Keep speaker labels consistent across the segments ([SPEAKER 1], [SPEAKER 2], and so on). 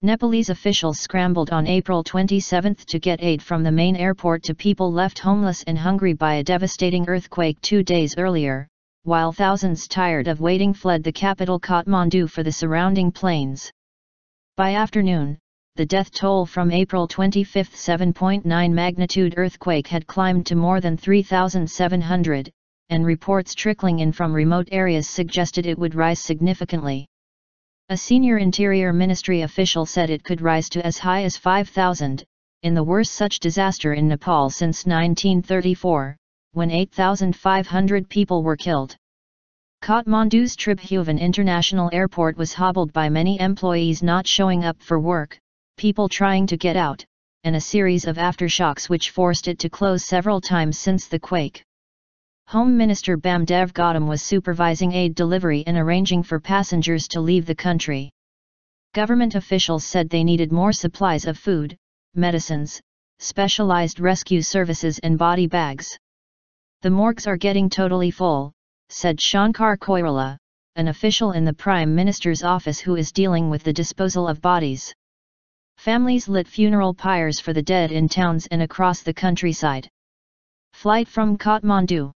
[SPEAKER 1] Nepalese officials scrambled on April 27 to get aid from the main airport to people left homeless and hungry by a devastating earthquake 2 days earlier, while thousands tired of waiting fled the capital Kathmandu for the surrounding plains. By afternoon, the death toll from April 25's 7.9 magnitude earthquake had climbed to more than 3,700, and reports trickling in from remote areas suggested it would rise significantly. A senior Interior Ministry official said it could rise to as high as 5,000, in the worst such disaster in Nepal since 1934, when 8,500 people were killed. Kathmandu's Tribhuvan International Airport was hobbled by many employees not showing up for work, people trying to get out, and a series of aftershocks which forced it to close several times since the quake. Home Minister Bam Dev Gautam was supervising aid delivery and arranging for passengers to leave the country. Government officials said they needed more supplies of food, medicines, specialized rescue services and body bags. The morgues are getting totally full, said Shankar Koirala, an official in the Prime Minister's office who is dealing with the disposal of bodies. Families lit funeral pyres for the dead in towns and across the countryside. Flight from Kathmandu.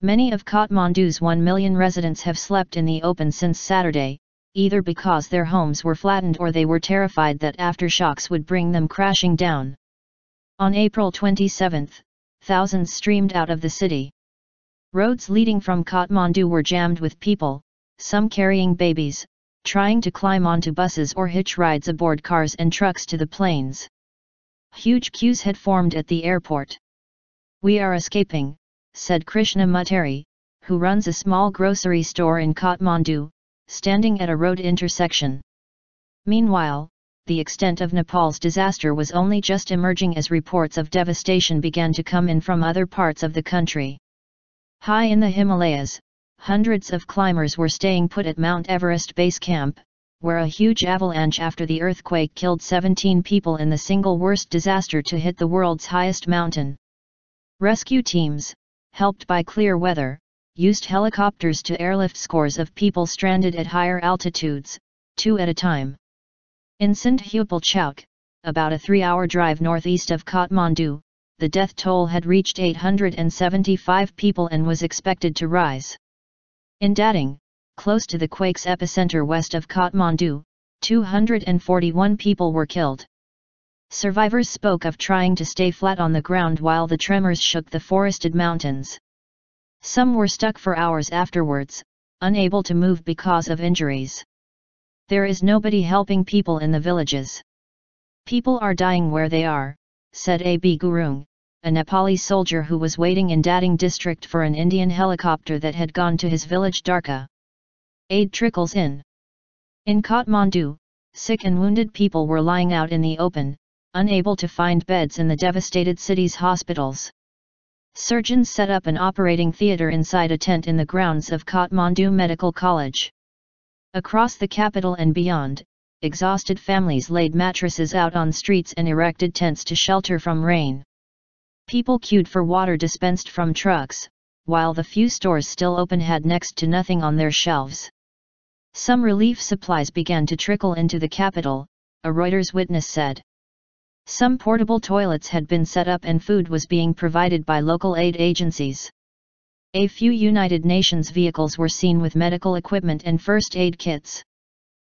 [SPEAKER 1] Many of Kathmandu's 1 million residents have slept in the open since Saturday, either because their homes were flattened or they were terrified that aftershocks would bring them crashing down. On April 27, thousands streamed out of the city. Roads leading from Kathmandu were jammed with people, some carrying babies, trying to climb onto buses or hitch rides aboard cars and trucks to the plains. Huge queues had formed at the airport. "We are escaping," said Krishna Mutteri, who runs a small grocery store in Kathmandu, standing at a road intersection. Meanwhile, the extent of Nepal's disaster was only just emerging as reports of devastation began to come in from other parts of the country. High in the Himalayas, hundreds of climbers were staying put at Mount Everest Base Camp, where a huge avalanche after the earthquake killed 17 people in the single worst disaster to hit the world's highest mountain. Rescue teams, helped by clear weather, used helicopters to airlift scores of people stranded at higher altitudes, 2 at a time. In Sindhupal Chowk, about a 3-hour drive northeast of Kathmandu, the death toll had reached 875 people and was expected to rise. In Dating, close to the quake's epicenter west of Kathmandu, 241 people were killed. Survivors spoke of trying to stay flat on the ground while the tremors shook the forested mountains. Some were stuck for hours afterwards, unable to move because of injuries. "There is nobody helping people in the villages. People are dying where they are," said A.B. Gurung, a Nepalese soldier who was waiting in Dating district for an Indian helicopter that had gone to his village Dharka. Aid trickles in. In Kathmandu, sick and wounded people were lying out in the open, unable to find beds in the devastated city's hospitals. Surgeons set up an operating theatre inside a tent in the grounds of Kathmandu Medical College. Across the capital and beyond, exhausted families laid mattresses out on streets and erected tents to shelter from rain. People queued for water dispensed from trucks, while the few stores still open had next to nothing on their shelves. Some relief supplies began to trickle into the capital, a Reuters witness said. Some portable toilets had been set up and food was being provided by local aid agencies. A few United Nations vehicles were seen with medical equipment and first aid kits.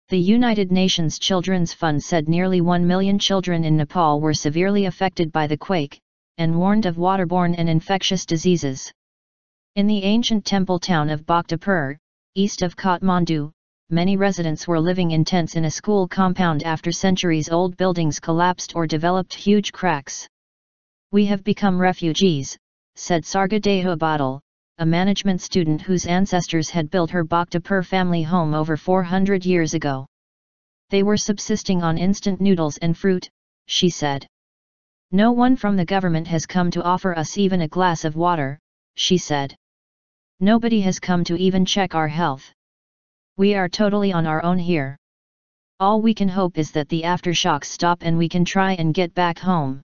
[SPEAKER 1] The United Nations Children's Fund said nearly 1 million children in Nepal were severely affected by the quake, and warned of waterborne and infectious diseases. In the ancient temple town of Bhaktapur, east of Kathmandu, many residents were living in tents in a school compound after centuries-old buildings collapsed or developed huge cracks. "We have become refugees," said Sargadeha Badal, a management student whose ancestors had built her Bhaktapur family home over 400 years ago. "They were subsisting on instant noodles and fruit," she said. "No one from the government has come to offer us even a glass of water," she said. "Nobody has come to even check our health. We are totally on our own here. All we can hope is that the aftershocks stop and we can try and get back home."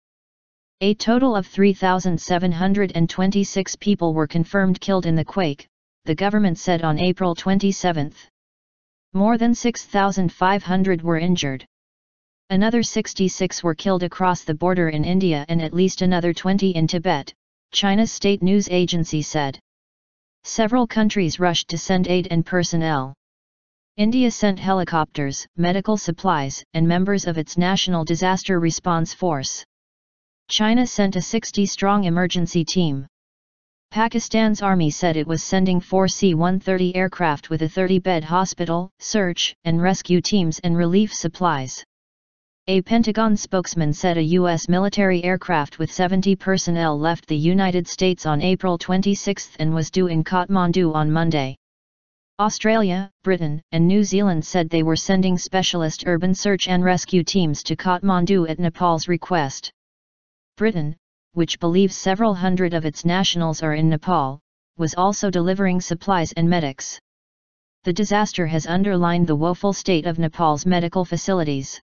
[SPEAKER 1] A total of 3,726 people were confirmed killed in the quake, the government said on April 27. More than 6,500 were injured. Another 66 were killed across the border in India and at least another 20 in Tibet, China's state news agency said. Several countries rushed to send aid and personnel. India sent helicopters, medical supplies, and members of its National Disaster Response Force. China sent a 60-strong emergency team. Pakistan's army said it was sending 4 C-130 aircraft with a 30-bed hospital, search and rescue teams and relief supplies. A Pentagon spokesman said a U.S. military aircraft with 70 personnel left the United States on April 26 and was due in Kathmandu on Monday. Australia, Britain, and New Zealand said they were sending specialist urban search and rescue teams to Kathmandu at Nepal's request. Britain, which believes several hundred of its nationals are in Nepal, was also delivering supplies and medics. The disaster has underlined the woeful state of Nepal's medical facilities.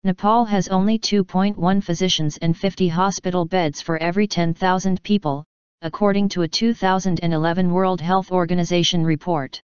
[SPEAKER 1] Nepal has only 2.1 physicians and 50 hospital beds for every 10,000 people, according to a 2011 World Health Organization report.